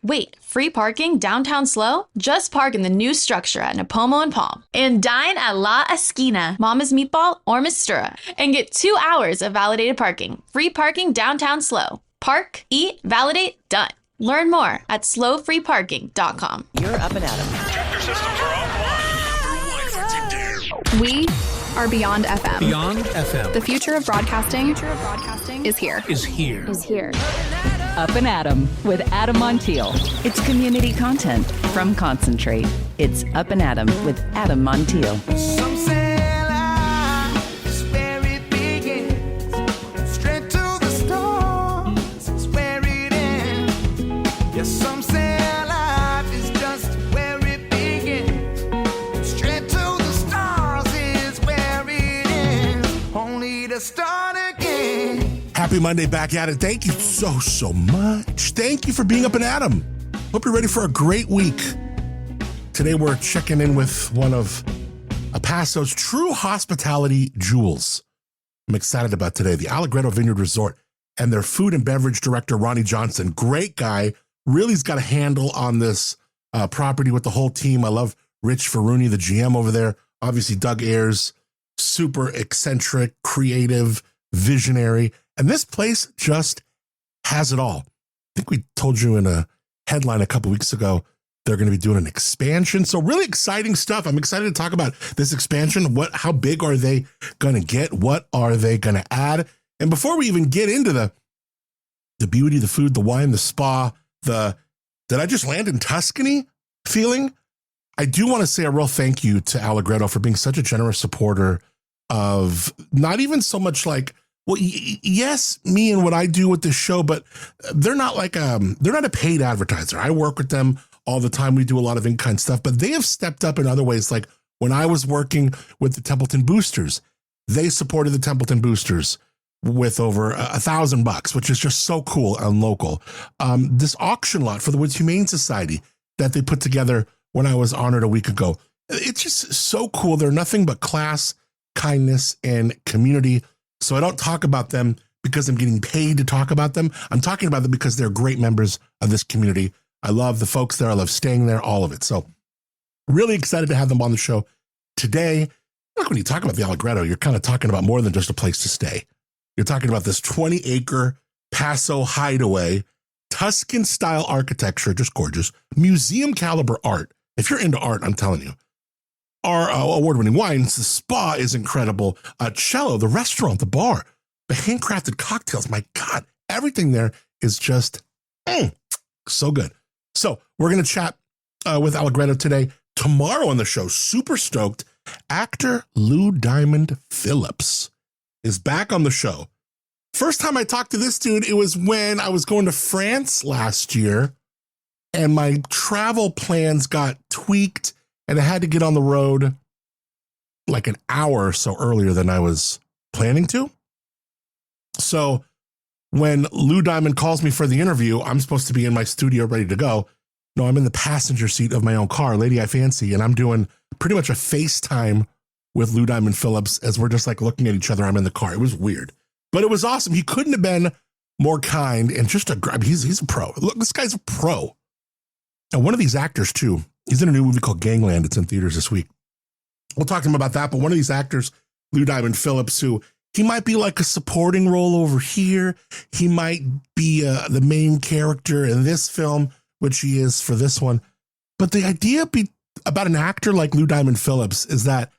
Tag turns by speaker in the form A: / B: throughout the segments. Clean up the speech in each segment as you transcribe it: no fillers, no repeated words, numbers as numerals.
A: Wait, free parking downtown Slow? Just park in the new structure at Napomo and Palm. And dine at La Esquina, Mama's Meatball or Mistura. And get 2 hours of validated parking. Free parking downtown Slow. Park, eat, validate, done. Learn more at slowfreeparking.com.
B: You're Up and Adam.
C: Tractor systems are offline.
D: We are Beyond FM.
E: Beyond FM.
D: The future of broadcasting is here.
E: Is here.
B: Up and Adam with Adam Montiel. It's community content from Concentrate. It's Up and Adam with Adam Montiel.
F: Some say life is where it begins. Straight to the stars is where it ends. Yes, some say life is just where it begins. Straight to the stars is where it ends. Only to start again.
E: Happy Monday, back at it. Thank you so much. Thank you for being Up and Adam. Hope you're ready for a great week. Today we're checking in with one of El Paso's true hospitality jewels. I'm excited about today, the Allegretto Vineyard Resort and their food and beverage director, Ronnie Johnston. Great guy. Really's got a handle on this property with the whole team. I love Rich Ferruni, the GM over there. Obviously, Doug Ayers, super eccentric, creative, visionary. And this place just has it all. I think we told you in a headline a couple weeks ago, they're going to be doing an expansion. So really exciting stuff. I'm excited to talk about this expansion. How big are they going to get? What are they going to add? And before we even get into the beauty, the food, the wine, the spa, did I just land in Tuscany feeling? I do want to say a real thank you to Allegretto for being such a generous supporter of not even so much like, well, yes, me and what I do with this show, but they're not like they're not a paid advertiser. I work with them all the time. We do a lot of in-kind stuff, but they have stepped up in other ways. Like when I was working with the Templeton Boosters, they supported the Templeton Boosters with over $1,000, which is just so cool and local. This auction lot for the Woods Humane Society that they put together when I was honored a week ago. It's just so cool. They're nothing but class, kindness, and community. So I don't talk about them because I'm getting paid to talk about them. I'm talking about them because they're great members of this community. I love the folks there. I love staying there, all of it. So really excited to have them on the show today. Look, when you talk about the Allegretto, you're kind of talking about more than just a place to stay. You're talking about this 20-acre Paso hideaway, Tuscan-style architecture, just gorgeous, museum-caliber art. If you're into art, I'm telling you. Our award-winning wines, the spa is incredible. Cello, the restaurant, the bar, the handcrafted cocktails. My God, everything there is just so good. So we're going to chat with Allegretto today. Tomorrow on the show, super stoked, actor Lou Diamond Phillips is back on the show. First time I talked to this dude, it was when I was going to France last year and my travel plans got tweaked and I had to get on the road like an hour or so earlier than I was planning to. So when Lou Diamond calls me for the interview, I'm supposed to be in my studio ready to go. No, I'm in the passenger seat of my own car, Lady I Fancy, and I'm doing pretty much a FaceTime with Lou Diamond Phillips as we're just like looking at each other. I'm in the car. It was weird, but it was awesome. He couldn't have been more kind and just he's a pro. Look, this guy's a pro. And one of these actors too, he's in a new movie called Gangland. It's in theaters this week. We'll talk to him about that. But one of these actors, Lou Diamond Phillips, who he might be like a supporting role over here. He might be the main character in this film, which he is for this one. But the idea about an actor like Lou Diamond Phillips is that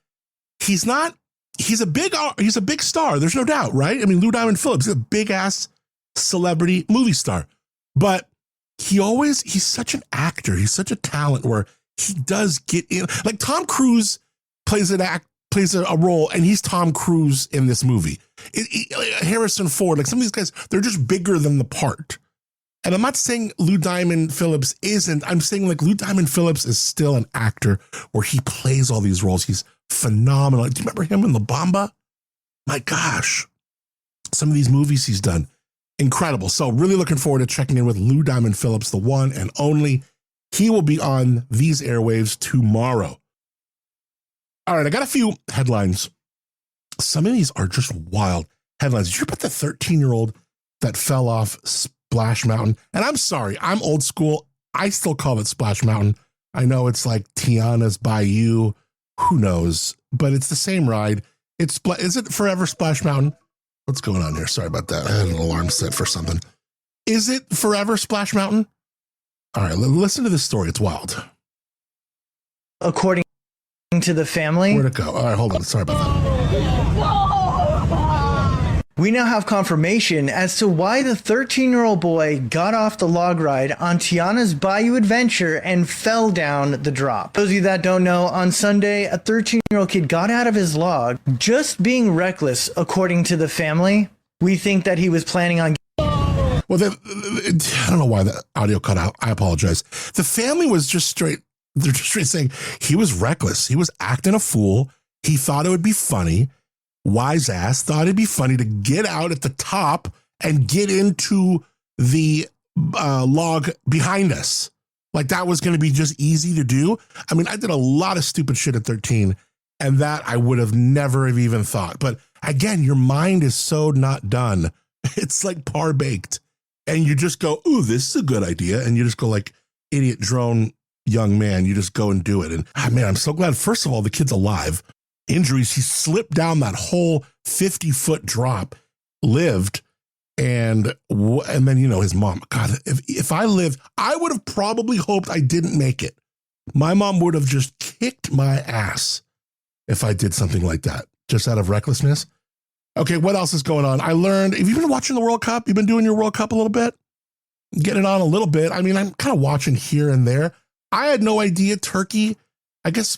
E: he's a big star. There's no doubt, right? I mean, Lou Diamond Phillips is a big ass celebrity movie star, but he's such an actor. He's such a talent where he does get in. Like Tom Cruise plays a role and he's Tom Cruise in this movie. Harrison Ford, like some of these guys, they're just bigger than the part. And I'm not saying Lou Diamond Phillips isn't. I'm saying like Lou Diamond Phillips is still an actor where he plays all these roles. He's phenomenal. Do you remember him in La Bamba? My gosh. Some of these movies he's done. Incredible. So really looking forward to checking in with Lou Diamond Phillips, the one and only. He will be on these airwaves tomorrow. All right, I got a few headlines. Some of these are just wild headlines. Did you hear about the 13-year-old that fell off Splash Mountain? And I'm sorry, I'm old school. I still call it Splash Mountain. I know it's like Tiana's Bayou. Who knows? But it's the same ride. Is it forever Splash Mountain? What's going on here? Sorry about that. I had an alarm set for something. Is it forever Splash Mountain? All right, listen to this story. It's wild.
C: According to the family.
E: Where'd it go? All right, hold on. Sorry about that.
C: We now have confirmation as to why the 13-year-old boy got off the log ride on Tiana's Bayou Adventure and fell down the drop. Those of you that don't know, on Sunday, a 13-year-old kid got out of his log just being reckless, according to the family. We think that he was planning on...
E: Well, I don't know why the audio cut out. I apologize. The family was just straight saying he was reckless. He was acting a fool. He thought it would be funny. Wise ass thought it'd be funny to get out at the top and get into the log behind us. Like that was going to be just easy to do. I mean, I did a lot of stupid shit at 13 and that I would have never have even thought. But again, your mind is so not done. It's like par baked and you just go, ooh, this is a good idea. And you just go like idiot drone young man. You just go and do it. And man, I'm so glad. First of all, the kid's alive. Injuries. He slipped down that whole 50-foot drop, lived. And then, you know, his mom, God, if I lived, I would have probably hoped I didn't make it. My mom would have just kicked my ass if I did something like that, just out of recklessness. Okay, what else is going on? I learned, have you been watching the World Cup? You've been doing your World Cup a little bit? Getting it on a little bit. I mean, I'm kind of watching here and there. I had no idea Turkey, I guess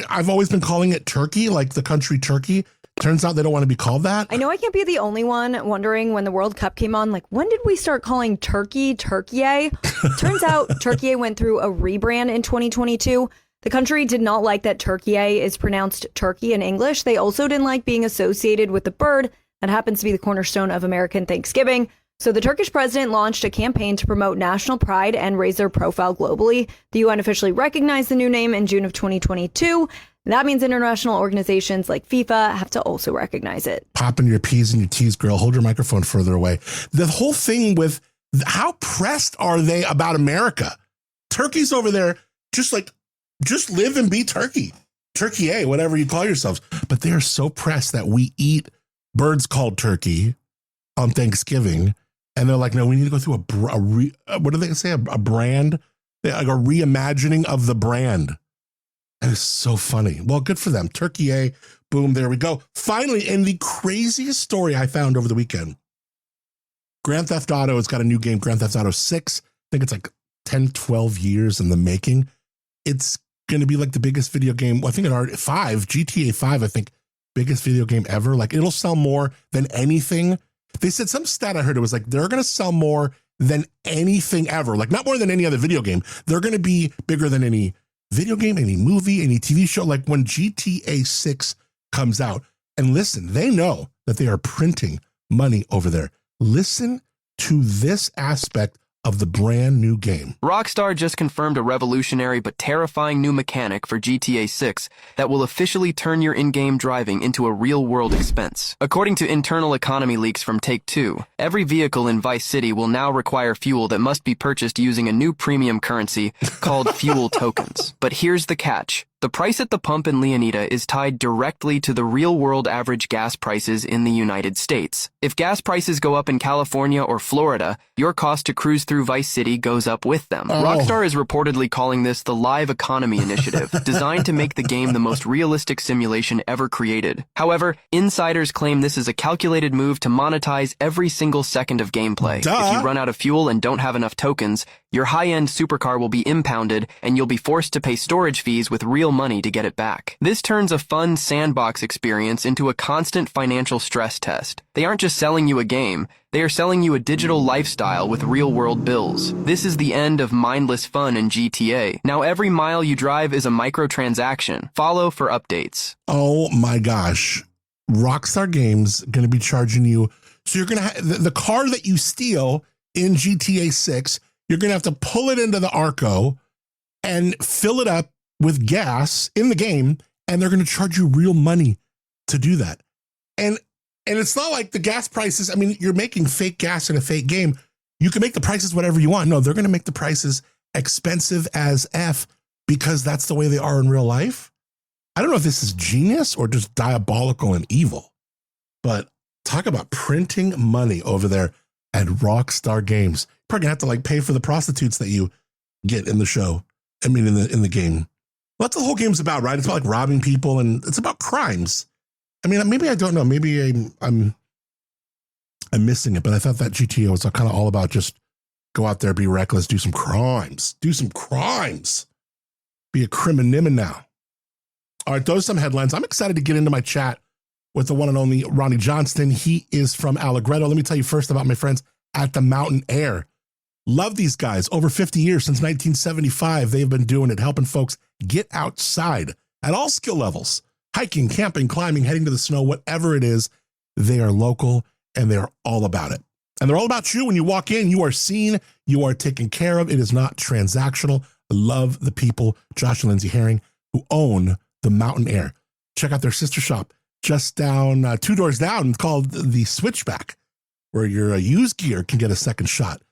E: I've always been calling it Turkey, like the country Turkey. Turns out they don't want to be called that.
G: I know I can't be the only one wondering when the World Cup came on, like, when did we start calling Turkey Turkey? Turns out Turkey went through a rebrand in 2022. The country did not like that Turkey is pronounced Turkey in English. They also didn't like being associated with the bird that happens to be the cornerstone of American Thanksgiving. So the Turkish president launched a campaign to promote national pride and raise their profile globally. The UN officially recognized the new name in June of 2022. That means international organizations like FIFA have to also recognize it.
E: Popping your P's and your T's, girl. Hold your microphone further away. The whole thing with how pressed are they about America? Turkey's over there just live and be Turkey. Turkey, whatever you call yourselves. But they are so pressed that we eat birds called turkey on Thanksgiving. And they're like, no, we need to go through what do they say? A brand, like a reimagining of the brand. And it's so funny. Well, good for them. Turkey, boom, there we go. Finally, in the craziest story I found over the weekend, Grand Theft Auto has got a new game, Grand Theft Auto 6. I think it's like 10, 12 years in the making. It's going to be like the biggest video game. Well, I think it already, GTA 5, I think, biggest video game ever. Like it'll sell more than anything. They said some stat I heard, it was like, they're going to sell more than anything ever. Like not more than any other video game. They're going to be bigger than any video game, any movie, any TV show. Like when GTA 6 comes out, and listen, they know that they are printing money over there. Listen to this aspect of the brand new game.
H: Rockstar just confirmed a revolutionary but terrifying new mechanic for GTA 6 that will officially turn your in-game driving into a real-world expense. According to internal economy leaks from Take-Two, every vehicle in Vice City will now require fuel that must be purchased using a new premium currency called fuel tokens. But here's the catch. The price at the pump in Leonida is tied directly to the real-world average gas prices in the United States. If gas prices go up in California or Florida, your cost to cruise through Vice City goes up with them. Rockstar is reportedly calling this the Live Economy Initiative, designed to make the game the most realistic simulation ever created. However, insiders claim this is a calculated move to monetize every single second of gameplay. If you run out of fuel and don't have enough tokens, your high-end supercar will be impounded, and you'll be forced to pay storage fees with real money to get it back. This turns a fun sandbox experience into a constant financial stress test. They aren't just selling you a game, they are selling you a digital lifestyle with real-world bills. This is the end of mindless fun in GTA. Now every mile you drive is a microtransaction. Follow for updates.
E: Oh my gosh. Rockstar Games going to be charging you. So you're going to have the car that you steal in GTA 6, you're going to have to pull it into the Arco and fill it up with gas in the game, and they're going to charge you real money to do that. And it's not like the gas prices, I mean, you're making fake gas in a fake game. You can make the prices whatever you want. No, they're going to make the prices expensive as F because that's the way they are in real life. I don't know if this is genius or just diabolical and evil, but talk about printing money over there at Rockstar Games. You're probably gonna have to like pay for the prostitutes that you get in the show. I mean, in the game. Well, that's what the whole game's about, right? It's about like robbing people and it's about crimes. I mean, maybe I don't know. Maybe I'm missing it, but I thought that GTA was kind of all about just go out there, be reckless, do some crimes, be a criminal. All right, those are some headlines. I'm excited to get into my chat with the one and only Ronnie Johnston. He is from Allegretto. Let me tell you first about my friends at the Mountain Air. Love these guys. Over 50 years, since 1975, they've been doing it, helping folks get outside at all skill levels. Hiking, camping, climbing, heading to the snow, whatever it is, they are local and they're all about it. And they're all about you. When you walk in, you are seen, you are taken care of. It is not transactional. I love the people, Josh and Lindsay Herring, who own the Mountain Air. Check out their sister shop just down, 2 doors down, called the Switchback, where your used gear can get a second shot.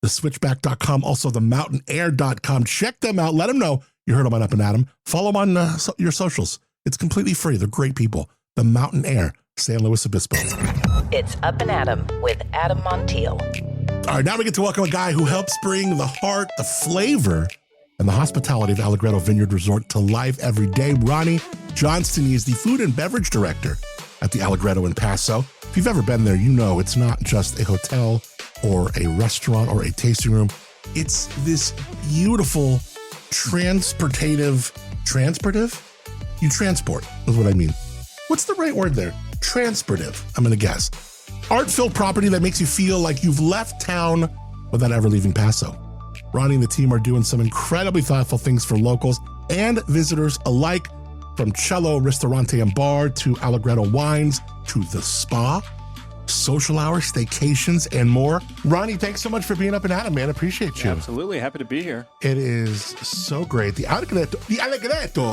E: TheSwitchback.com, also TheMountainAir.com. Check them out. Let them know you heard them on Up and Adam. Follow them on your socials. It's completely free. They're great people. The Mountain Air, San Luis Obispo.
B: It's Up and Adam with Adam Montiel.
E: All right, now we get to welcome a guy who helps bring the heart, the flavor, and the hospitality of Allegretto Vineyard Resort to life every day. Ronnie Johnston, he is the food and beverage director at the Allegretto in Paso. If you've ever been there, you know it's not just a hotel or a restaurant or a tasting room. It's this beautiful transportive? You transport is what I mean. What's the right word there? Transportive, I'm going to guess. Art-filled property that makes you feel like you've left town without ever leaving Paso. Ronnie and the team are doing some incredibly thoughtful things for locals and visitors alike, from Cello Ristorante Bar to Allegretto Wines to the spa, social hours, staycations, and more. Ronnie, thanks so much for being Up and Adam, man. Appreciate you.
I: Absolutely. Happy to be here.
E: It is so great. The Allegretto.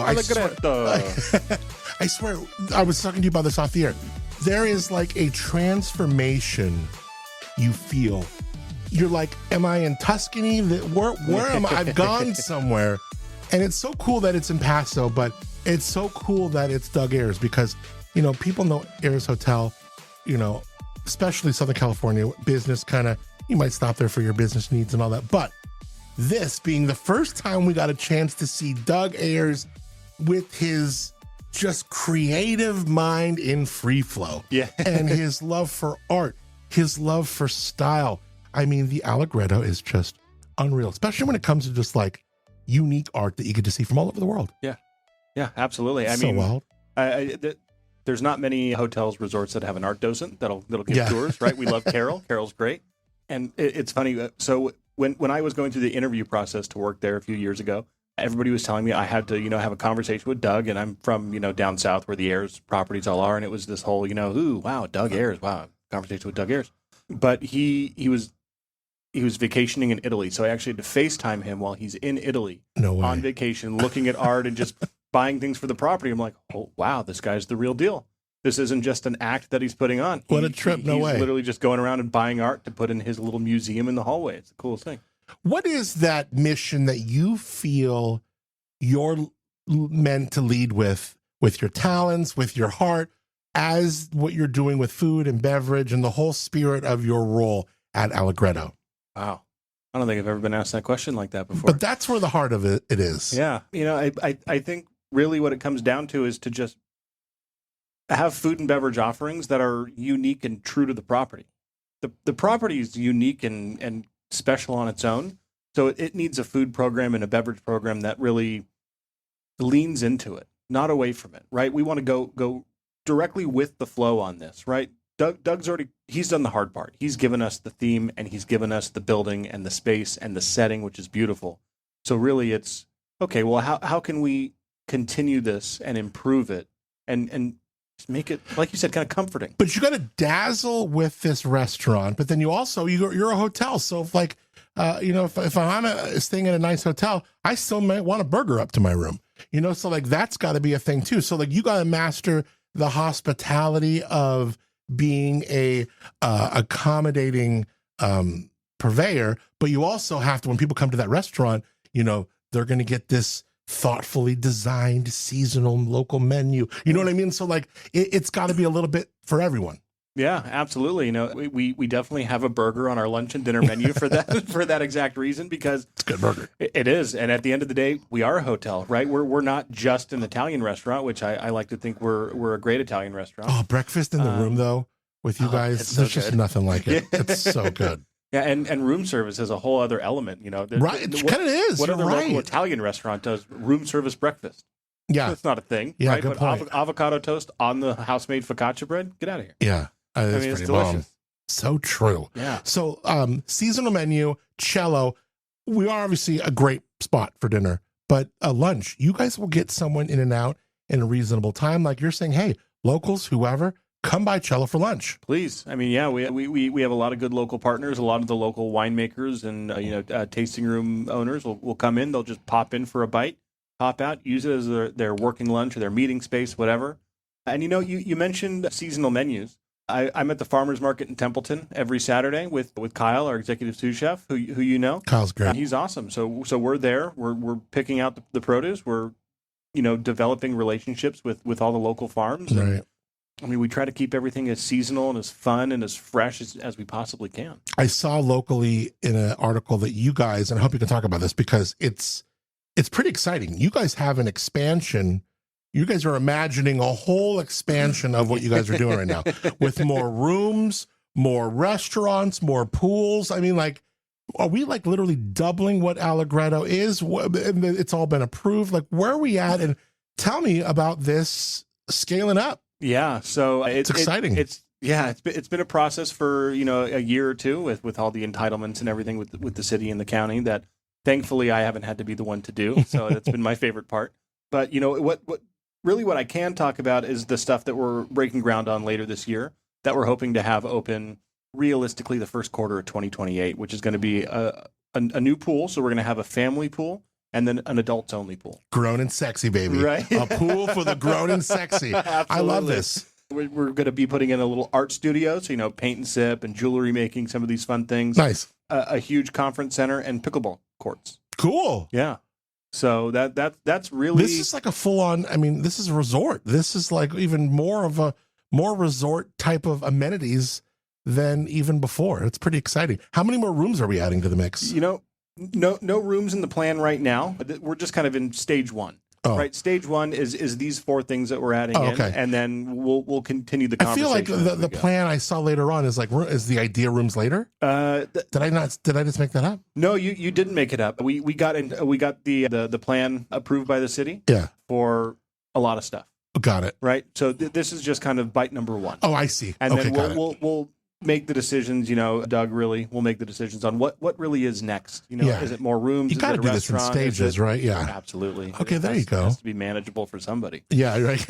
E: I swear, I was talking to you about this off the air. There is like a transformation you feel. You're like, am I in Tuscany? Where am I? I've gone somewhere. And it's so cool that it's in Paso, but it's so cool that it's Doug Ayers because, you know, people know Ayers Hotel, you know, especially Southern California business kind of, you might stop there for your business needs and all that. But this being the first time we got a chance to see Doug Ayers with his just creative mind in free flow.
I: Yeah.
E: And his love for art, his love for style. I mean, the Allegretto is just unreal, especially when it comes to just like unique art that you get to see from all over the world.
I: Yeah. Yeah, absolutely. I
E: so
I: mean,
E: wild.
I: There's not many hotels, resorts that have an art docent that'll give tours, right? We love Carol. Carol's great. And it's funny. So when I was going through the interview process to work there a few years ago, everybody was telling me I had to, have a conversation with Doug, and I'm from, down south where the Ayers properties all are. And it was this whole, ooh, wow, Doug Ayers, wow, conversation with Doug Ayers. But he was vacationing in Italy. So I actually had to FaceTime him while he's in Italy on vacation, looking at art and just buying things for the property. I'm like, oh, wow, this guy's the real deal. This isn't just an act that he's putting on.
E: What a trip, no way.
I: He's literally just going around and buying art to put in his little museum in the hallway. It's the coolest thing.
E: What is that mission that you feel you're meant to lead with your talents, with your heart, as what you're doing with food and beverage and the whole spirit of your role at Allegretto?
I: Wow. I don't think I've ever been asked that question like that before.
E: But that's where the heart of it is.
I: Yeah. I think really what it comes down to is to just have food and beverage offerings that are unique and true to the property. The property is unique and special on its own. So it needs a food program and a beverage program that really leans into it, not away from it, right? We want to go directly with the flow on this, right? Doug's he's done the hard part. He's given us the theme and he's given us the building and the space and the setting, which is beautiful. So really it's, okay, well, how can we continue this and improve it and just make it, like you said, kind of comforting?
E: But you got to dazzle with this restaurant, but then you're a hotel. So if I'm staying in a nice hotel, I still might want a burger up to my room, so like that's got to be a thing too. So like you got to master the hospitality of being a accommodating purveyor, but you also have to, when people come to that restaurant, they're going to get this thoughtfully designed seasonal local menu. You know what I mean? So like it's got to be a little bit for everyone.
I: Yeah, absolutely. We definitely have a burger on our lunch and dinner menu for that for that exact reason, because
E: it's a good burger.
I: It is, and at the end of the day, we are a hotel, right? We're not just an Italian restaurant, which I like to think we're a great Italian restaurant.
E: Oh, breakfast in the room though with you guys, there's just nothing like it. It's so good.
I: Yeah, and room service is a whole other element.
E: Right? It kind of is.
I: What
E: You're
I: other
E: right.
I: local Italian restaurant does room service breakfast?
E: Yeah,
I: that's not a thing.
E: Yeah,
I: right?
E: good
I: But
E: point.
I: avocado toast on the house-made focaccia bread. Get out of here.
E: Yeah. It's
I: it's
E: pretty
I: delicious.
E: bomb. So true.
I: Yeah.
E: So seasonal menu, Cello, we are obviously a great spot for dinner, but a lunch, you guys will get someone in and out in a reasonable time. Like you're saying, hey, locals, whoever, come by Cello for lunch.
I: Please. I mean, yeah, we have a lot of good local partners. A lot of the local winemakers and tasting room owners will come in. They'll just pop in for a bite, pop out, use it as their working lunch or their meeting space, whatever. And you mentioned seasonal menus. I'm at the farmers market in Templeton every Saturday with Kyle, our executive sous chef, who you know.
E: Kyle's great.
I: He's awesome. So we're there. We're picking out the produce. We're developing relationships with all the local farms.
E: Right.
I: And, I mean, we try to keep everything as seasonal and as fun and as fresh as we possibly can.
E: I saw locally in an article that you guys, and I hope you can talk about this because it's pretty exciting. You guys have an expansion. You guys are imagining a whole expansion of what you guys are doing right now with more rooms, more restaurants, more pools. I mean, like, are we like literally doubling what Allegretto is? It's all been approved. Like, where are we at? And tell me about this scaling up.
I: Yeah, so
E: it's exciting.
I: It's been a process for a year or two with all the entitlements and everything with the city and the county that thankfully I haven't had to be the one to do. So that's been my favorite part. But what I can talk about is the stuff that we're breaking ground on later this year that we're hoping to have open realistically the first quarter of 2028, which is going to be a new pool. So we're going to have a family pool and then an adults only pool.
E: Grown and sexy, baby.
I: Right.
E: A pool for the grown and sexy. I love this.
I: We're going to be putting in a little art studio. So, paint and sip and jewelry making, some of these fun things.
E: Nice.
I: A huge conference center and pickleball courts.
E: Cool.
I: Yeah. So that's really...
E: This is like a full-on, I mean, this is a resort. This is like even more resort type of amenities than even before. It's pretty exciting. How many more rooms are we adding to the mix?
I: No rooms in the plan right now. We're just kind of in stage one.
E: Oh.
I: Right, stage one is these four things that we're adding in, and then we'll continue the conversation.
E: I feel like the plan I saw later on is the idea rooms later. Did I just make that up?
I: No, you didn't make it up. We got the plan approved by the city.
E: Yeah.
I: For a lot of stuff.
E: Got it.
I: Right. So this is just kind of bite number one.
E: Oh, I see.
I: And
E: okay,
I: then we'll make the decisions. Doug really will make the decisions on what really is next. Is it more rooms?
E: You got to do this in stages, right? Yeah,
I: absolutely.
E: Okay, there you go.
I: It has to be manageable for somebody.
E: Yeah, right.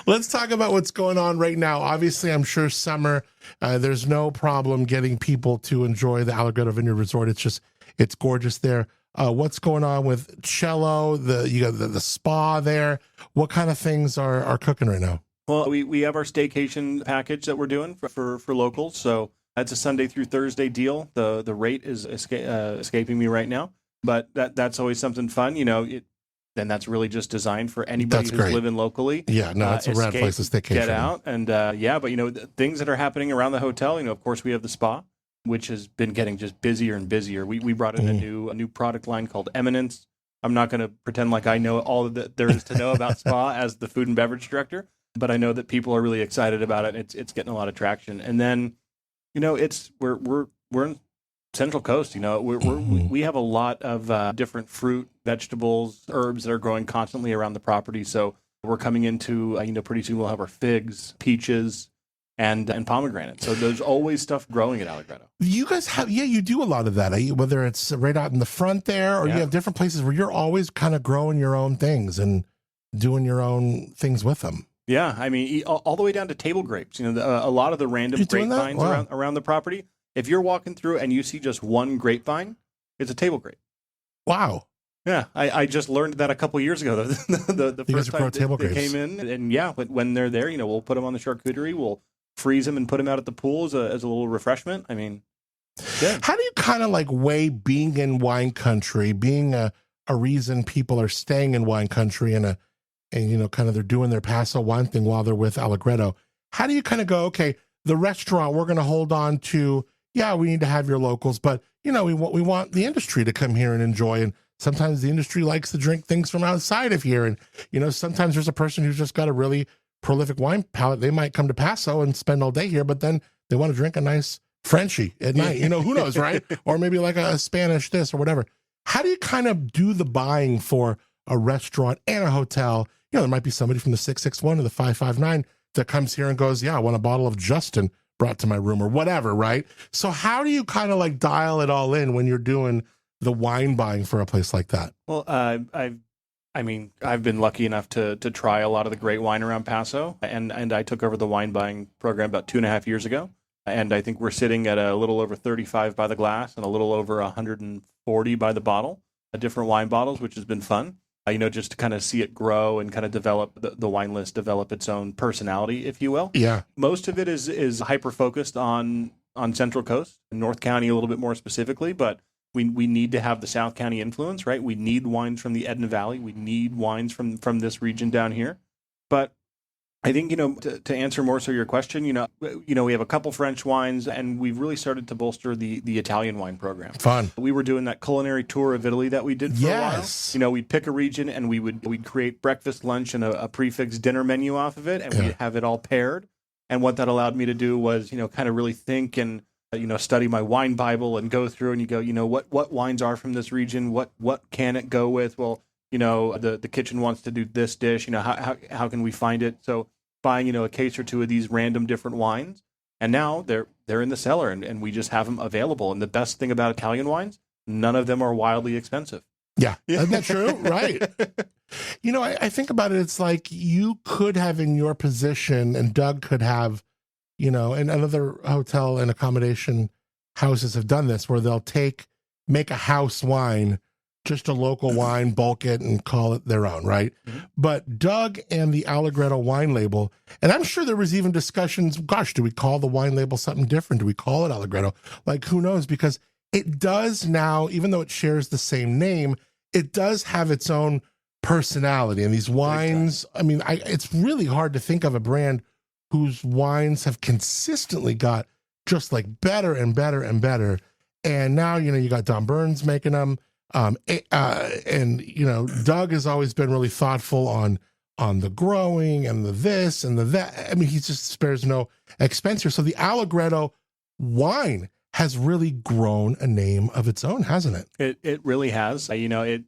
E: Let's talk about what's going on right now. Obviously, I'm sure summer. There's no problem getting people to enjoy the Allegretto Vineyard Resort. It's gorgeous there. What's going on with Cello? You got the spa there. What kind of things are cooking right now?
I: Well, we have our staycation package that we're doing for locals. So that's a Sunday through Thursday deal. The rate is escaping me right now, but that's always something fun. Then that's really just designed for anybody who's living locally.
E: Yeah, no, it's a rad place to staycation.
I: Get out and but things that are happening around the hotel. Of course, we have the spa, which has been getting just busier and busier. We brought in a new product line called Eminence. I'm not going to pretend like I know all that there is to know about spa as the food and beverage director. But I know that people are really excited about it. It's getting a lot of traction. And then, we're in Central Coast. We have a lot of different fruit, vegetables, herbs that are growing constantly around the property. So we're coming into pretty soon we'll have our figs, peaches, and pomegranates. So there's always stuff growing at Allegretto.
E: You guys have you do a lot of that. Whether it's right out in the front there, or you have different places where you're always kind of growing your own things and doing your own things with them.
I: Yeah, I mean, all the way down to table grapes. A lot of the random grapevines around the property. If you're walking through and you see just one grapevine, it's a table grape.
E: Wow.
I: Yeah, I just learned that a couple years ago. The first time they came in, and when they're there, we'll put them on the charcuterie. We'll freeze them and put them out at the pool as a little refreshment. I mean, Good.
E: How do you kind of like weigh being in wine country, being a reason people are staying in wine country and you know, kind of they're doing their Paso wine thing while they're with Allegretto? How do you kind of go, okay, the restaurant, we're going to hold on to, yeah, we need to have your locals, but you know, we want the industry to come here and enjoy. And sometimes the industry likes to drink things from outside of here. And, you know, sometimes there's a person who's just got a really prolific wine palate. They might come to Paso and spend all day here, but then they want to drink a nice Frenchie at night. You know, who knows, right? Or maybe like a Spanish this or whatever. How do you kind of do the buying for a restaurant and a hotel? You know, there might be somebody from the 661 or the 559 that comes here and goes, yeah, I want a bottle of Justin brought to my room or whatever, right? So how do you kind of like dial it all in when you're doing the wine buying for a place like that?
I: Well, I've been lucky enough to try a lot of the great wine around Paso, and I took over the wine buying program about 2.5 years ago. And I think we're sitting at a little over 35 by the glass and a little over 140 by the bottle, different wine bottles, which has been fun. You know, just to kind of see it grow and kind of develop the wine list, develop its own personality, if you will.
E: Yeah.
I: Most of it is hyper focused on Central Coast, North County a little bit more specifically, but we need to have the South County influence, right? We need wines from the Edna Valley. We need wines from this region down here. But I think, you know, to answer more so your question, you know, we have a couple French wines, and we've really started to bolster the Italian wine program.
E: Fun.
I: We were doing that culinary tour of Italy that we did for a while. You know, we'd pick a region and we'd create breakfast, lunch, and a prefix dinner menu off of it, and we'd have it all paired. And what that allowed me to do was, you know, kind of really think and, you know, study my wine Bible and go through and you go, you know, what wines are from this region? What can it go with? Well, you know, the kitchen wants to do this dish. You know, how can we find it? So buying, you know, a case or two of these random different wines, and now they're in the cellar and we just have them available. And the best thing about Italian wines, none of them are wildly expensive.
E: Yeah. Isn't that true? Right. You know, I think about it, it's like you could have in your position, and Doug could have, you know, and other hotel and accommodation houses have done this, where they'll make a house wine, just a local wine, bulk it, and call it their own, right? Mm-hmm. But Doug and the Allegretto wine label, and I'm sure there was even discussions, gosh, do we call the wine label something different? Do we call it Allegretto? Like, who knows? Because it does now, even though it shares the same name, it does have its own personality. And these wines, I mean, it's really hard to think of a brand whose wines have consistently got just like better and better and better. And now, you know, you got Don Burns making them. And you know, Doug has always been really thoughtful on the growing and the this and the that. I mean, he just spares no expense here. So the Allegretto wine has really grown a name of its own, hasn't it?
I: It really has. You know,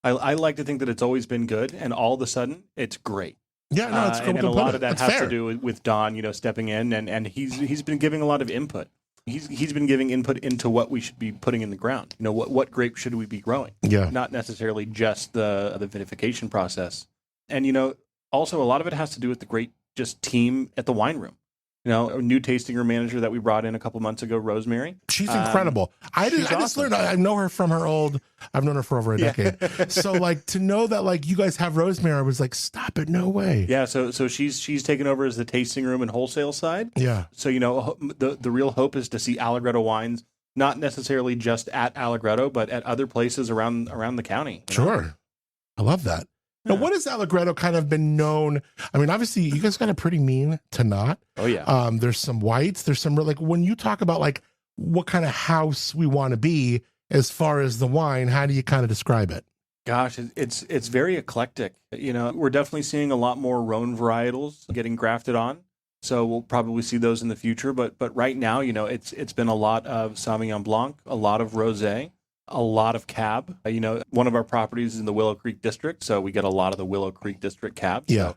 I: I like to think that it's always been good, and all of a sudden, it's great.
E: Yeah, no, it's
I: and a lot of that has
E: fair.
I: to do with Don, you know, stepping in, and he's been giving a lot of input. He's been giving input into what we should be putting in the ground. You know, what grape should we be growing?
E: Yeah.
I: Not necessarily just the vinification process. And, you know, also a lot of it has to do with the great just team at the wine room. You know, a new tasting room manager that we brought in a couple months ago, Rosemary.
E: She's incredible. I just learned, I know her from I've known her for over a decade. So like to know that like you guys have Rosemary, I was like, stop it, no way.
I: Yeah, so she's taken over as the tasting room and wholesale side.
E: Yeah.
I: So, you know, the real hope is to see Allegretto wines, not necessarily just at Allegretto, but at other places around the county.
E: Sure. I love that. Now, what has Allegretto kind of been known? I mean, obviously, you guys got a pretty mean Tannat.
I: Oh, yeah.
E: There's some whites. There's some, like, when you talk about, like, what kind of house we want to be as far as the wine, how do you kind of describe it?
I: Gosh, it's very eclectic. You know, we're definitely seeing a lot more Rhone varietals getting grafted on. So we'll probably see those in the future. But right now, you know, it's been a lot of Sauvignon Blanc, a lot of Rosé, a lot of cab. You know, one of our properties is in the Willow Creek district, so we get a lot of the Willow Creek district cab.
E: Yeah.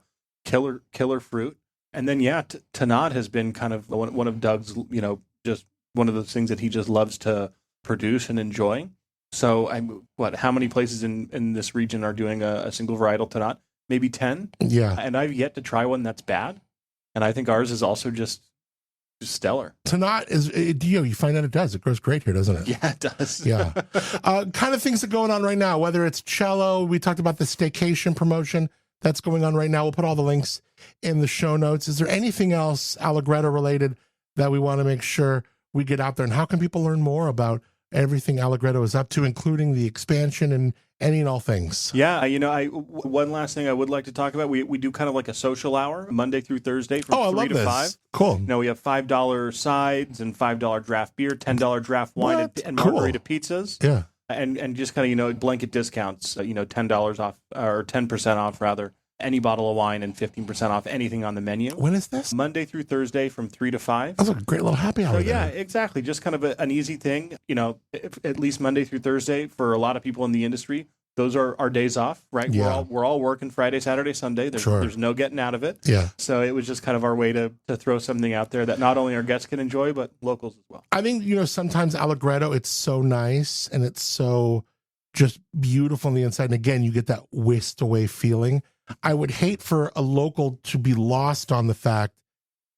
I: So killer fruit. And then, Tannat has been kind of one of Doug's, you know, just one of those things that he just loves to produce and enjoy. So how many places in this region are doing a single varietal Tannat? Maybe 10?
E: Yeah.
I: And I've yet to try one that's bad. And I think ours is also just stellar.
E: Tannat is, you find out it does. It grows great here, doesn't it?
I: Yeah, it does.
E: Yeah. Kind of things that are going on right now, whether it's Cello, we talked about the staycation promotion that's going on right now. We'll put all the links in the show notes. Is there anything else Allegretto related that we want to make sure we get out there, and how can people learn more about everything Allegretto is up to, including the expansion and any and all things?
I: Yeah, one last thing I would like to talk about. We do kind of like a social hour Monday through Thursday from 3 to 5.
E: Cool.
I: We have $5 sides and $5 draft beer, $10 draft wine, and margarita pizzas.
E: Yeah.
I: And just kind of, blanket discounts, $10 off or 10% off rather, any bottle of wine and 15% off anything on the menu.
E: When is this?
I: Monday through Thursday from 3 to 5.
E: That's a great little happy hour.
I: So yeah, exactly. Just kind of an easy thing, at least Monday through Thursday for a lot of people in the industry. Those are our days off, right?
E: Yeah.
I: We're all working Friday, Saturday, Sunday. There's no getting out of it.
E: Yeah.
I: So it was just kind of our way to throw something out there that not only our guests can enjoy, but locals as well.
E: I think, sometimes Allegretto, it's so nice and it's so just beautiful on the inside. And again, you get that whisked away feeling. I would hate for a local to be lost on the fact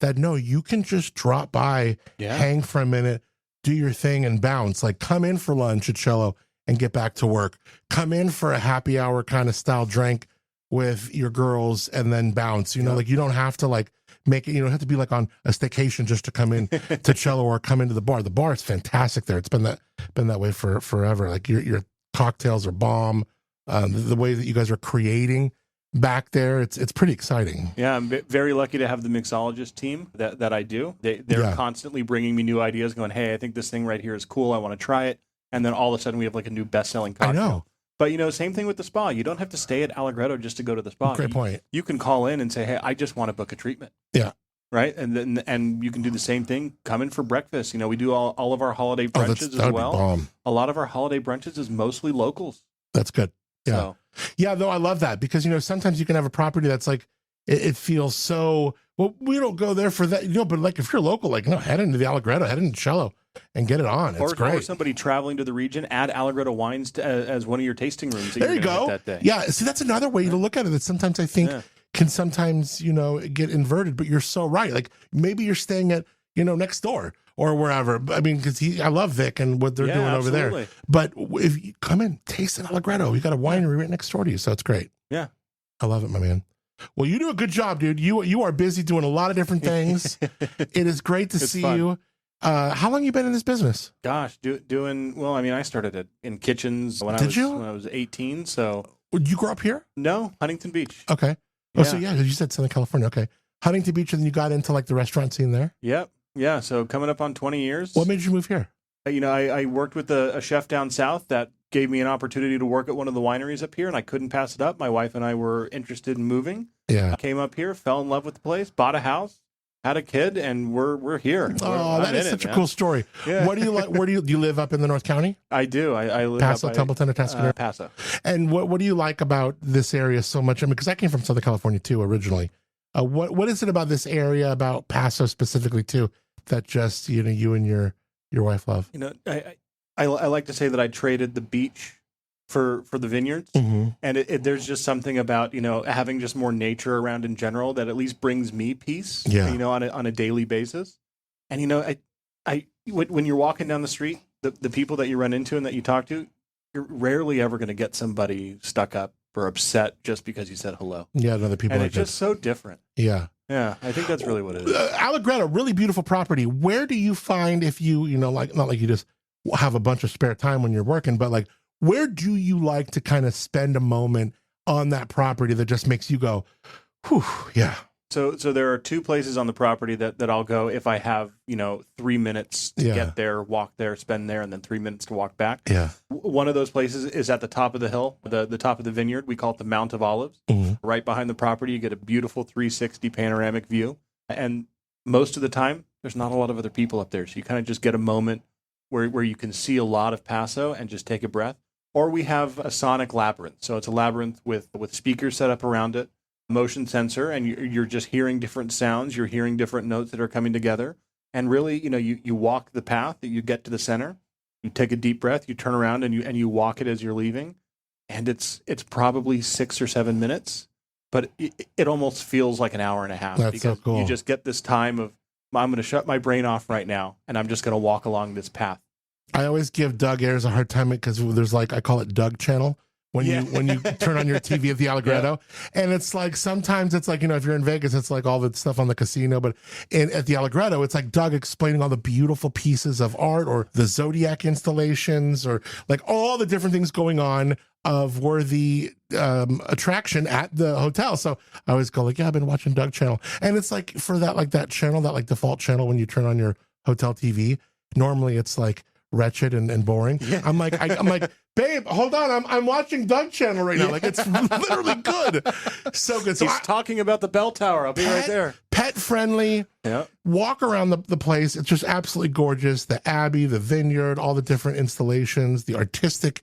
E: that, no, you can just drop by, hang for a minute, do your thing and bounce. Like, come in for lunch at Cello and get back to work. Come in for a happy hour kind of style drink with your girls and then bounce. Like, you don't have to like make it, you don't have to be like on a staycation just to come in to Cello or come into the bar. The bar is fantastic there. It's been that way for forever. Like, your cocktails are bomb. The way that you guys are creating back there, it's pretty exciting.
I: Yeah, I'm very lucky to have the mixologist team that I do. They're constantly bringing me new ideas, going, hey, I think this thing right here is cool. I want to try it. And then all of a sudden we have like a new best-selling cocktail.
E: I know.
I: But, same thing with the spa. You don't have to stay at Allegretto just to go to the spa.
E: Great point.
I: You can call in and say, hey, I just want to book a treatment.
E: Yeah.
I: Right? And you can do the same thing. Come in for breakfast. We do all of our holiday brunches as well.
E: Bomb.
I: A lot of our holiday brunches is mostly locals.
E: That's good. Yeah.
I: So.
E: Yeah, though I love that because, sometimes you can have a property that's like, it feels so, well, we don't go there for that, but like if you're local, like, no, head into the Allegretto, head into Cello and get it on. It's great.
I: Or somebody traveling to the region, add Allegretto Wines as one of your tasting rooms.
E: There you go.
I: That day.
E: Yeah, see, that's another way to look at it that sometimes I think can sometimes, get inverted, but you're so right. Like maybe you're staying at, next door or wherever. I mean, because I love Vic and what they're doing over there. But if you come in, taste at Allegretto. You got a winery right next door to you, so it's great.
I: Yeah.
E: I love it, my man. Well, you do a good job, dude. You are busy doing a lot of different things. It is great to see you. How long you been in this business?
I: Gosh, I started in kitchens when I was 18. So
E: did you grow up here?
I: No, Huntington Beach.
E: Okay. Oh, so you said Southern California. Okay. Huntington Beach, and then you got into like the restaurant scene there?
I: Yep. Yeah. So coming up on 20 years.
E: What made you move here?
I: I worked with a chef down south that gave me an opportunity to work at one of the wineries up here, and I couldn't pass it up. My wife and I were interested in moving.
E: Yeah.
I: I came up here, fell in love with the place, bought a house, had a kid, and we're here.
E: Oh, that is such a cool story.
I: Yeah.
E: What do you like? Do you live up in the North County?
I: I do. I live
E: Paso,
I: up by,
E: Templeton, or Tuscan?
I: Paso.
E: And what do you like about this area so much? I mean, because I came from Southern California too originally. What is it about this area, about Paso specifically too, that just you and your wife love?
I: I like to say that I traded the beach for the vineyards, and there's just something about having just more nature around in general that at least brings me peace.
E: Yeah.
I: On a daily basis, and when you're walking down the street, the people that you run into and that you talk to, you're rarely ever going to get somebody stuck up or upset just because you said hello.
E: Yeah, other people.
I: And
E: like
I: it's just so different.
E: Yeah.
I: Yeah, I think that's really what it is.
E: Allegretto, really beautiful property. Where do you find, if like, not like you just have a bunch of spare time when you're working, but like, where do you like to kind of spend a moment on that property that just makes you go, whew, yeah.
I: So there are two places on the property that I'll go if I have, 3 minutes to get there, walk there, spend there, and then 3 minutes to walk back.
E: Yeah.
I: One of those places is at the top of the hill, the top of the vineyard. We call it the Mount of Olives. Right behind the property, you get a beautiful 360 panoramic view. And most of the time, there's not a lot of other people up there. So you kind of just get a moment where you can see a lot of Paso and just take a breath. Or we have a sonic labyrinth. So it's a labyrinth with speakers set up around it, motion sensor, and you're just hearing different sounds. You're hearing different notes that are coming together. And really, you walk the path that you get to the center. You take a deep breath, you turn around, and you walk it as you're leaving. And it's probably 6 or 7 minutes, but it almost feels like an hour and a half.
E: That's
I: because
E: so cool.
I: You just get this time of, I'm going to shut my brain off right now, and I'm just going to walk along this path.
E: I always give Doug Ayers a hard time because there's like, I call it Doug Channel, when you turn on your TV at the Allegretto. And it's like, sometimes it's like, if you're in Vegas, it's like all the stuff on the casino, but at the Allegretto, it's like Doug explaining all the beautiful pieces of art or the Zodiac installations or like all the different things going on of worthy attraction at the hotel. So I always go like, I've been watching Doug channel. And it's like for that channel, that like default channel, when you turn on your hotel TV, normally it's like wretched and boring. Yeah. I'm like, babe, hold on. I'm watching Doug channel right now. Like, it's literally good. So good. So
I: he's talking about the bell tower. I'll be right there.
E: Pet friendly. Yeah. Walk around the place. It's just absolutely gorgeous. The Abbey, the vineyard, all the different installations, the artistic,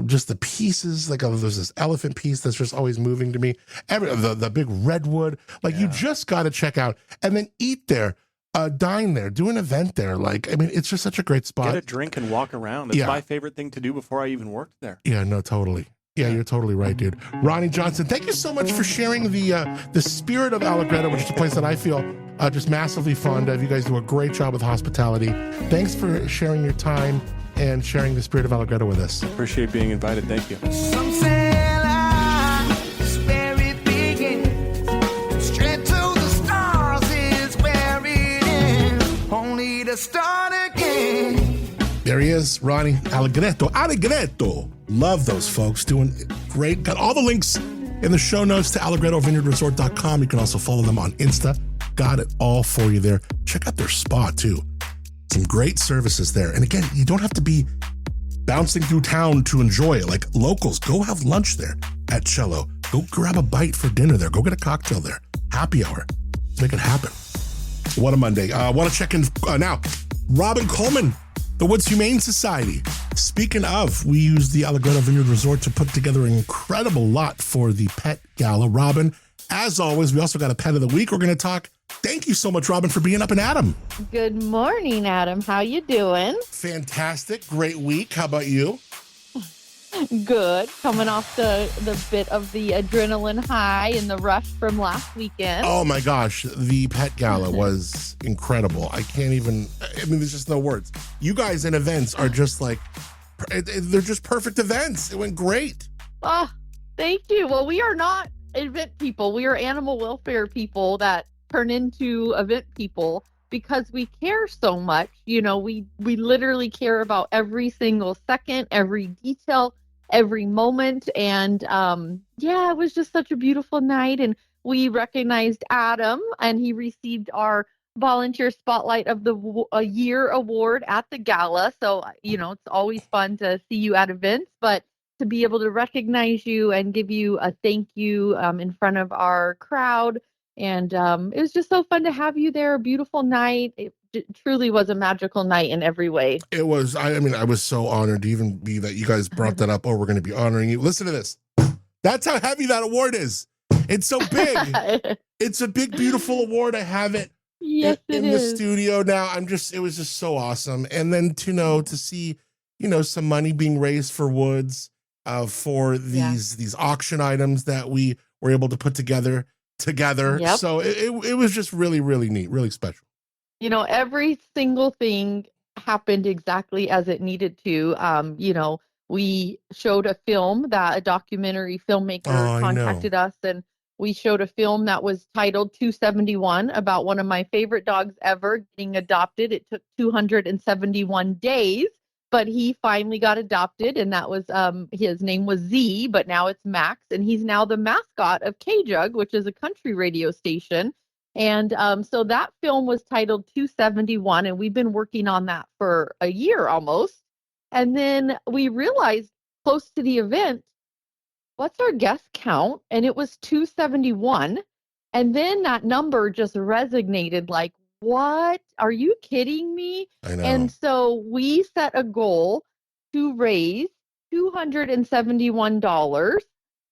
E: just the pieces. Like, there's this elephant piece that's just always moving to me. The big redwood. Like, you just got to check out and then eat there. Dine there, do an event there. Like, I mean, it's just such a great spot.
I: Get a drink and walk around. It's my favorite thing to do before I even worked there.
E: Yeah, no, totally. Yeah, you're totally right, dude. Ronnie Johnston, thank you so much for sharing the spirit of Allegretto, which is a place that I feel just massively fond of. You guys do a great job with hospitality. Thanks for sharing your time and sharing the spirit of Allegretto with us.
I: Appreciate being invited. Thank you.
F: Some say life's where it begins. Straight to the stars is where it ends. Only to start again.
E: There he is, Ronnie Allegretto. Love those folks, doing great. Got all the links in the show notes to allegrettovineyardresort.com. You can also follow them on Insta. Got it all for you there. Check out their spa too. Some great services there. And again, you don't have to be bouncing through town to enjoy it. Like, locals, go have lunch there at Cello. Go grab a bite for dinner there. Go get a cocktail there. Happy hour. Let's make it happen. What a Monday. I want to check in now. Robin Coleman, the Woods Humane Society. Speaking of, we used the Allegretto Vineyard Resort to put together an incredible lot for the pet gala. Robin, as always, we also got a pet of the week we're going to talk. Thank you so much, Robin, for being up and Adam.
J: Good morning, Adam. How you doing?
E: Fantastic. Great week. How about you?
J: Good. Coming off the bit of the adrenaline high and the rush from last weekend.
E: Oh my gosh. The pet gala was incredible. I mean, there's just no words. You guys in events are just like, they're just perfect events. It went great.
J: Oh, thank you. Well, we are not event people. We are animal welfare people that turn into event people because we care so much. You know, we literally care about every single second, every detail, every moment. And it was just such a beautiful night. And we recognized Adam, and he received our Volunteer Spotlight of the Year award at the gala. So, it's always fun to see you at events, but to be able to recognize you and give you a thank you in front of our crowd. And it was just so fun to have you there. A beautiful night. It truly was a magical night in every way. It was.
E: I was so honored to even be that you guys brought that up. Oh, we're going to be honoring you. Listen to this. That's how heavy that award is. It's so big. It's a big, beautiful award. I have it.
J: Yes,
E: in the studio now. It was just so awesome. And then to see, some money being raised for Woods for these auction items that we were able to put together. Yep. So it was just really, really neat, really special.
J: Every single thing happened exactly as it needed to. We showed a film that a documentary filmmaker contacted us, and we showed a film that was titled 271 about one of my favorite dogs ever getting adopted. It took 271 days, but he finally got adopted, and that was his name was Z, but now it's Max, and he's now the mascot of K-Jug, which is a country radio station. And so that film was titled 271, and we've been working on that for a year almost. And then we realized close to the event, what's our guest count? And it was 271. And then that number just resonated like, what? Are you kidding me?
E: I know.
J: And so we set a goal to raise $271,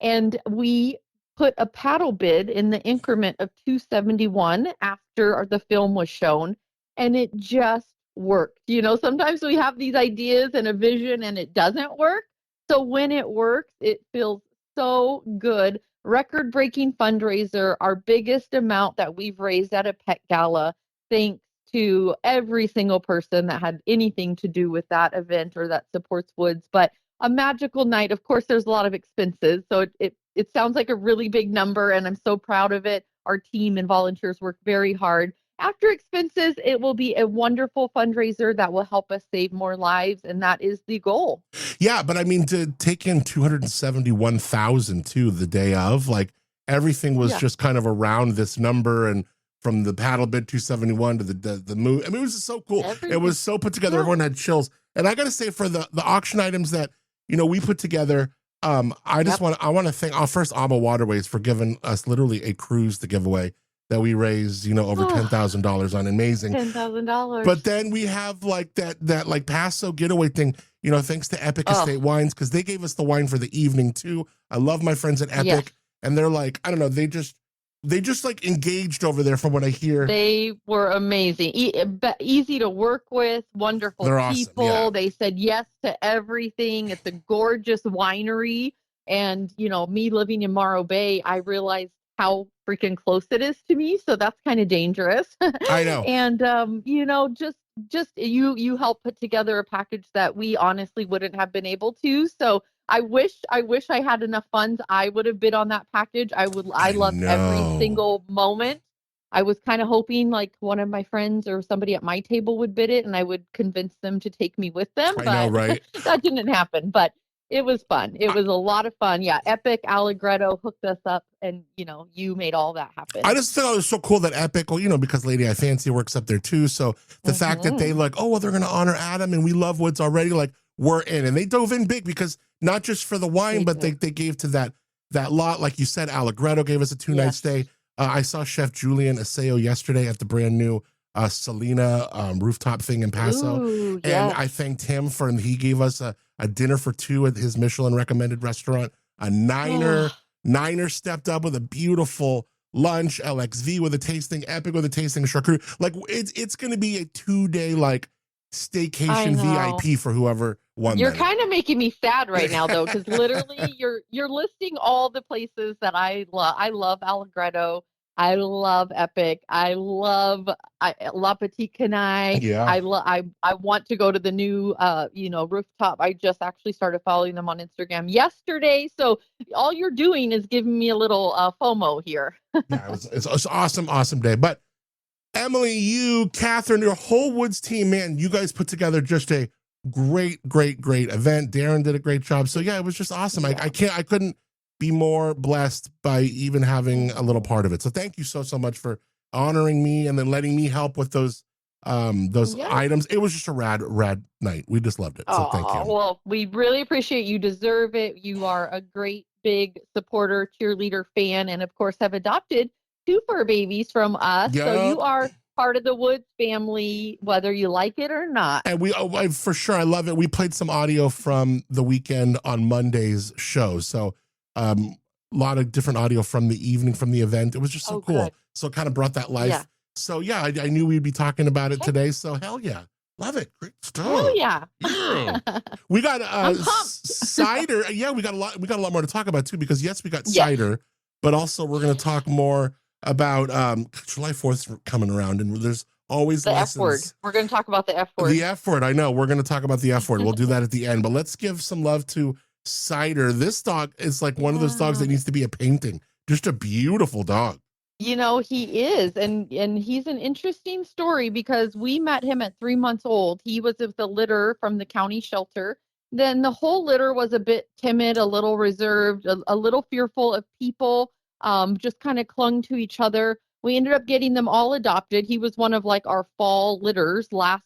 J: and we put a paddle bid in the increment of 271 after the film was shown, and it just worked. Sometimes we have these ideas and a vision and it doesn't work. So when it works, it feels so good. Record-breaking fundraiser, our biggest amount that we've raised at a pet gala, thanks to every single person that had anything to do with that event or that supports Woods. But a magical night. Of course, there's a lot of expenses, so it sounds like a really big number, and I'm so proud of it. Our team and volunteers work very hard. After expenses, it will be a wonderful fundraiser that will help us save more lives, and that is the goal.
E: Yeah, but I mean, to take in 271,000 too the day of, like everything was just kind of around this number, and from the paddle bit 271 to the move. I mean, it was just so cool. Everything. It was so put together. Everyone had chills. And I got to say, for the auction items that we put together, I want to thank first AMA Waterways for giving us literally a cruise to give away that we raised, over $10,000 on. Amazing.
J: $10,000.
E: But then we have like that like Paso getaway thing, thanks to Epic Estate Wines, because they gave us the wine for the evening too. I love my friends at Epic, and they're like, I don't know, they just like engaged over there from what I hear.
J: They were amazing. Easy to work with, wonderful people. Awesome, yeah. They said yes to everything. It's a gorgeous winery. And, me living in Morro Bay, I realized how freaking close it is to me. So that's kind of dangerous.
E: I know.
J: And, just you helped put together a package that we honestly wouldn't have been able to. So I wish I had enough funds. I would have bid on that package. I loved every single moment. I was kind of hoping like one of my friends or somebody at my table would bid it, and I would convince them to take me with them. But
E: I know, right?
J: That didn't happen. But it was fun. It was a lot of fun. Yeah, Epic, Allegretto hooked us up, and you made all that happen.
E: I just thought it was so cool that Epic, because Lady I Fancy works up there too. So the fact that they they're going to honor Adam, and we love Woods already, like we're in, and they dove in big because not just for the wine, but they gave to that lot, like you said. Allegretto gave us a 2-night stay. I saw Chef Julian Aseo yesterday at the brand new Selena rooftop thing in Paso.
J: Ooh,
E: and I thanked him he gave us a dinner for 2 at his Michelin recommended restaurant. A Niner stepped up with a beautiful lunch, LXV with a tasting, Epic with a tasting, charcuterie. Like it's going to be a 2-day like staycation VIP for whoever won.
J: You're kind of making me sad right now though, because literally you're listing all the places that I love. I love Allegretto. I love Epic. I love La Petite Canaille.
E: Yeah.
J: I want to go to the new rooftop. I just actually started following them on Instagram yesterday. So all you're doing is giving me a little FOMO here.
E: Yeah, it's an awesome day. But Emily, you, Catherine, your whole Woods team, man, you guys put together just a great event. Darren did a great job. So yeah, it was just awesome. Yeah. I couldn't be more blessed by even having a little part of it. So thank you so much for honoring me and then letting me help with those items. It was just a rad night. We just loved it. So thank you.
J: Well, we really appreciate you. Deserve it. You are a great big supporter, cheerleader, fan, and of course have adopted 2 fur babies from us. Yep. So you are part of the Woods family, whether you like it or not.
E: And for sure, I love it. We played some audio from the weekend on Monday's show. So a lot of different audio from the evening, from the event. It was just so cool. Good. So it kind of brought that life. Yeah. So yeah, I knew we'd be talking about it today. So hell yeah. Love it. Great stuff.
J: Hell yeah.
E: We got cider. Yeah, we got a lot more to talk about too, because we got cider, but also we're going to talk more about July 4th coming around, and there's always
J: the
E: lessons.
J: F word. We're going to talk about the F word.
E: The F word. I know. We're going to talk about the F word. We'll do that at the end, but let's give some love to Cider. This dog is like one of those dogs that needs to be a painting. Just a beautiful dog.
J: He is, and he's an interesting story because we met him at 3 months old. He was with the litter from the county shelter. Then the whole litter was a bit timid, a little reserved, a little fearful of people, just kind of clung to each other. We ended up getting them all adopted. He was one of like our fall litters last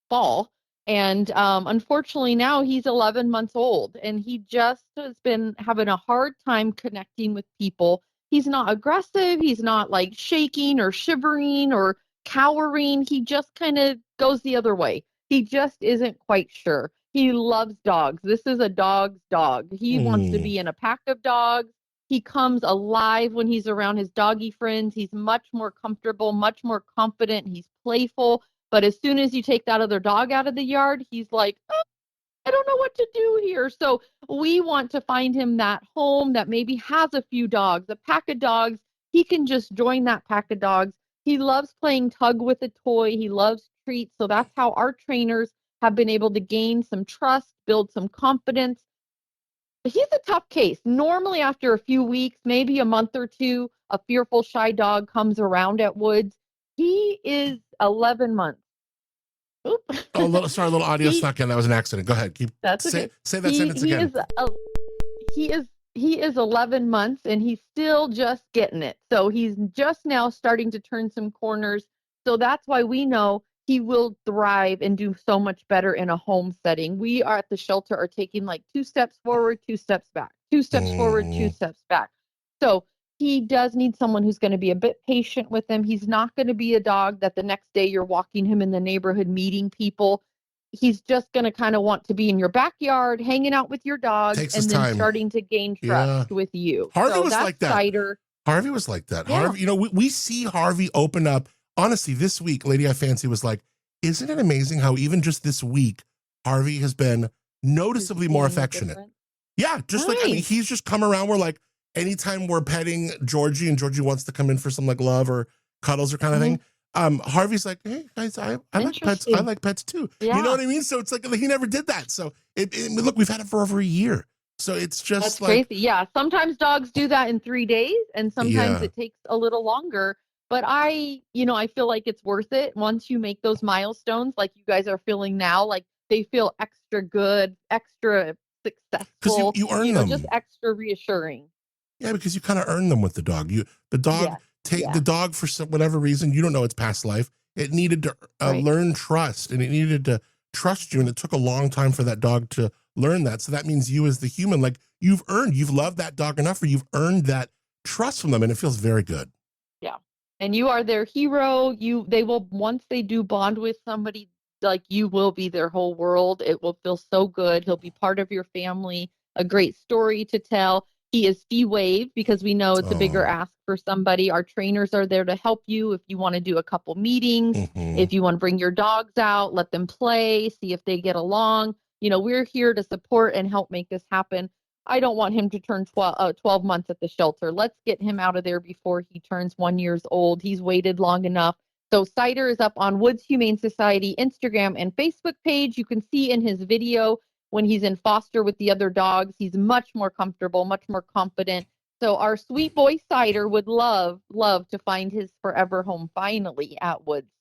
J: fall. And unfortunately now he's 11 months old, and he just has been having a hard time connecting with people. He's not aggressive. He's not like shaking or shivering or cowering. He just kind of goes the other way. He just isn't quite sure. He loves dogs. This is a dog's dog. He wants to be in a pack of dogs. He comes alive when he's around his doggy friends. He's much more comfortable, much more confident. He's playful. But as soon as you take that other dog out of the yard, he's like, oh, I don't know what to do here. So we want to find him that home that maybe has a few dogs, a pack of dogs. He can just join that pack of dogs. He loves playing tug with a toy. He loves treats. So that's how our trainers have been able to gain some trust, build some confidence. He's a tough case. Normally, after a few weeks, maybe a month or two, a fearful, shy dog comes around at Woods. He is 11 months. Oop.
E: Oh, a little audio snuck in. That was an accident. Go ahead.
J: That's okay.
E: Say that sentence again.
J: He is 11 months and he's still just getting it. So he's just now starting to turn some corners. So that's why we know he will thrive and do so much better in a home setting. We are at the shelter are taking like 2 steps forward, 2 steps back, 2 steps forward, 2 steps back. So he does need someone who's going to be a bit patient with him. He's not going to be a dog that the next day you're walking him in the neighborhood, meeting people. He's just going to kind of want to be in your backyard, hanging out with your dog, and then starting to gain trust with you.
E: Harvey was like that.
J: Cider.
E: Harvey was like that.
J: Yeah.
E: Harvey, we see Harvey open up. Honestly, this week, Lady I Fancy was like, isn't it amazing how even just this week, Harvey has been noticeably more affectionate.
J: Different.
E: Yeah, just like, I mean, he's just come around where like, anytime we're petting Georgie and Georgie wants to come in for some like love or cuddles or kind of thing, Harvey's like, hey guys, I like pets. I like pets too. Yeah. You know what I mean? So it's like he never did that. So look, we've had it for over a year. So it's just
J: That's
E: like
J: crazy. Yeah. Sometimes dogs do that in 3 days and sometimes it takes a little longer. But I feel like it's worth it once you make those milestones like you guys are feeling now. Like they feel extra good, extra successful.
E: You earn them.
J: Just extra reassuring.
E: Yeah, because you kind of earn them with the dog. The dog for whatever reason, you don't know its past life. It needed to learn trust, and it needed to trust you, and it took a long time for that dog to learn that. So that means you as the human, like you've loved that dog enough, or you've earned that trust from them, and it feels very good.
J: Yeah, and you are their hero. They will, once they do bond with somebody, like you will be their whole world. It will feel so good. He'll be part of your family. A great story to tell. He is fee waived because we know it's a bigger ask for somebody. Our trainers are there to help you if you want to do a couple meetings, if you want to bring your dogs out, let them play, see if they get along. We're here to support and help make this happen. I don't want him to turn 12 months at the shelter. Let's get him out of there before he turns 1 year old. He's waited long enough. So Cider is up on Woods Humane Society Instagram and Facebook page. You can see in his video when he's in foster with the other dogs, he's much more comfortable, much more confident. So our sweet boy Cider would love to find his forever home finally at Woods.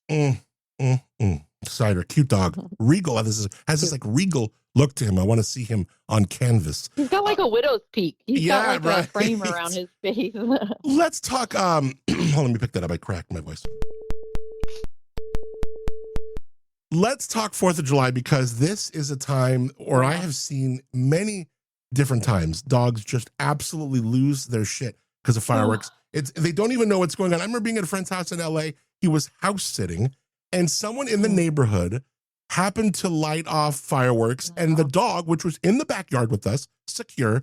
E: Cider, cute dog. Regal has this like regal look to him. I want to see him on canvas.
J: He's got like a widow's peak. He's got like a frame around his face.
E: Let's talk. Hold on, let me pick that up. I cracked my voice. Let's talk 4th of July, because this is a time where I have seen many different times dogs just absolutely lose their shit because of fireworks. They don't even know what's going on. I remember being at a friend's house in LA. He was house sitting, and someone in the neighborhood happened to light off fireworks, and the dog, which was in the backyard with us, secure,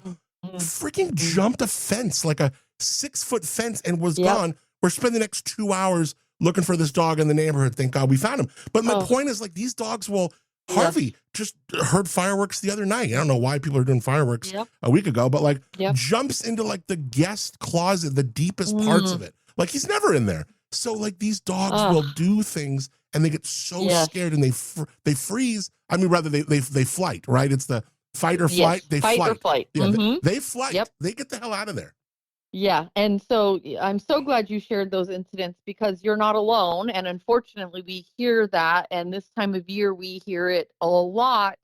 E: freaking jumped a fence, like a 6-foot fence, and was gone. We're spending the next 2 hours looking for this dog in the neighborhood. Thank God we found him. But my point is, like, these dogs will. Harvey just heard fireworks the other night. I don't know why people are doing fireworks a week ago, but like jumps into like the guest closet, the deepest parts of it. Like he's never in there. So like these dogs will do things and they get so scared and they freeze. I mean, rather they flight, right? It's the fight or flight. They
J: fight
E: flight.
J: Or flight.
E: Yeah, they flight. Yep. They get the hell out of there.
J: Yeah. And so I'm so glad you shared those incidents because you're not alone. And unfortunately, we hear that. And this time of year, we hear it a lot.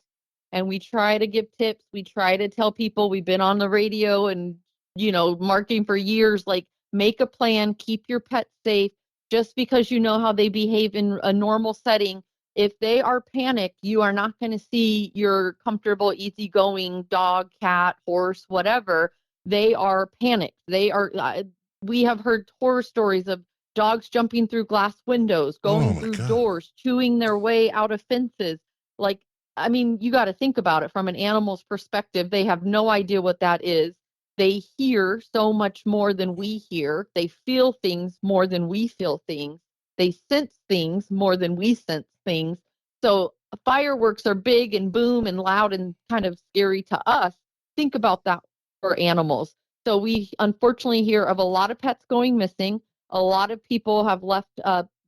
J: And we try to give tips. We try to tell people we've been on the radio and, marketing for years, like make a plan, keep your pet safe. Just because you know how they behave in a normal setting, if they are panicked, you are not going to see your comfortable, easygoing dog, cat, horse, whatever. They are panicked. We have heard horror stories of dogs jumping through glass windows, going through doors, chewing their way out of fences. Like, I mean, you got to think about it from an animal's perspective. They have no idea what that is. They hear so much more than we hear. They feel things more than we feel things. They sense things more than we sense things. So fireworks are big and boom and loud and kind of scary to us. Think about that for animals. So we unfortunately hear of a lot of pets going missing. A lot of people have left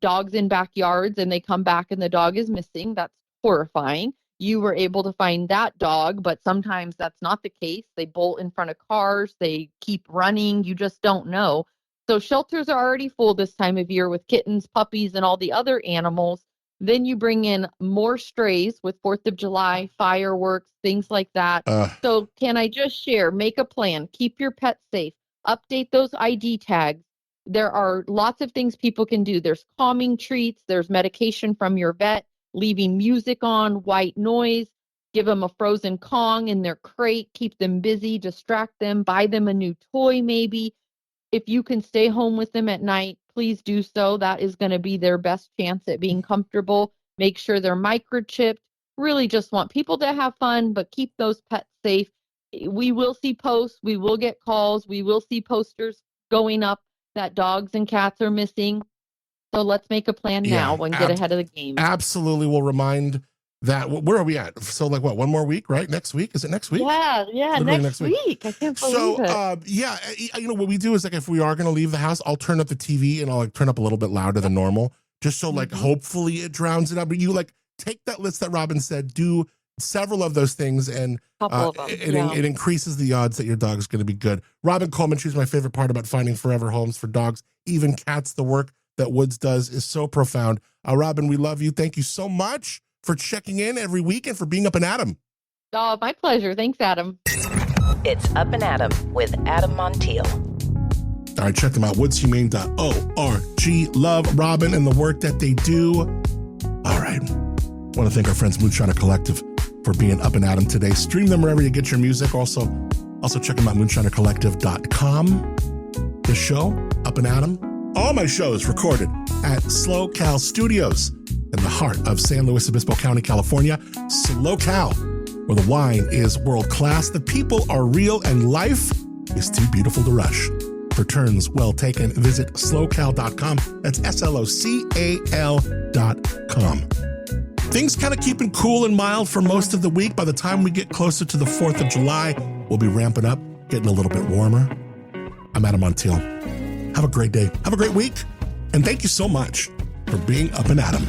J: dogs in backyards and they come back and the dog is missing. That's horrifying. you were able to find that dog, but sometimes that's not the case. They bolt in front of cars, they keep running, you just don't know. So shelters are already full this time of year with kittens, puppies, and all the other animals. Then you bring in more strays with 4th of July, fireworks, things like that. So can I just share, make a plan, keep your pets safe, update those ID tags. There are lots of things people can do. There's calming treats, there's medication from your vet, leaving music on, white noise, give them a frozen Kong in their crate, keep them busy, distract them, buy them a new toy maybe. If you can stay home with them at night, please do so. That is going to be their best chance at being comfortable. Make sure they're microchipped. Really just want people to have fun, but keep those pets safe. We will see posts. We will get calls. We will see posters going up that dogs and cats are missing. So let's make a plan now and get ahead of the game.
E: Absolutely. We'll remind that. Where are we at? So like what, one more week, right? Next week? Is it next week?
J: Yeah, next week. I can't believe
E: it. You know, what we do is like, if we are going to leave the house, I'll turn up the TV and I'll like turn up a little bit louder than normal, just so like hopefully it drowns it out. But you like take that list that Robin said, do several of those things, and it increases the odds that your dog is going to be good. Robin Coleman, she's my favorite part about finding forever homes for dogs, even cats. The work that Woods does is so profound. Robin, we love you. Thank you so much for checking in every week and for being Up and Adam.
J: Oh, my pleasure. Thanks, Adam.
B: It's Up and Adam with Adam Montiel.
E: All right, check them out, woodshumane.org. Love Robin and the work that they do. All right. I want to thank our friends Moonshiner Collective for being Up and Adam today. Stream them wherever you get your music. Also check them out, moonshinercollective.com. The show, Up and Adam, all my shows recorded at Slow Cal Studios in the heart of San Luis Obispo County, California. Slow Cal, where the wine is world class, the people are real, and life is too beautiful to rush. For turns well taken, visit slowcal.com. That's SLOCAL.com. Things kind of keeping cool and mild for most of the week. By the time we get closer to the 4th of July, we'll be ramping up, getting a little bit warmer. I'm Adam Montiel. Have a great day. Have a great week. And thank you so much for being Up and Adam.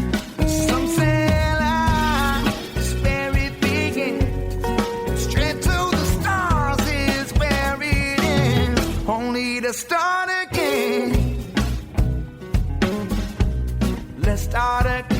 F: Some say life is where it begins. Straight to the stars is where it ends. Only to start again. Let's start again.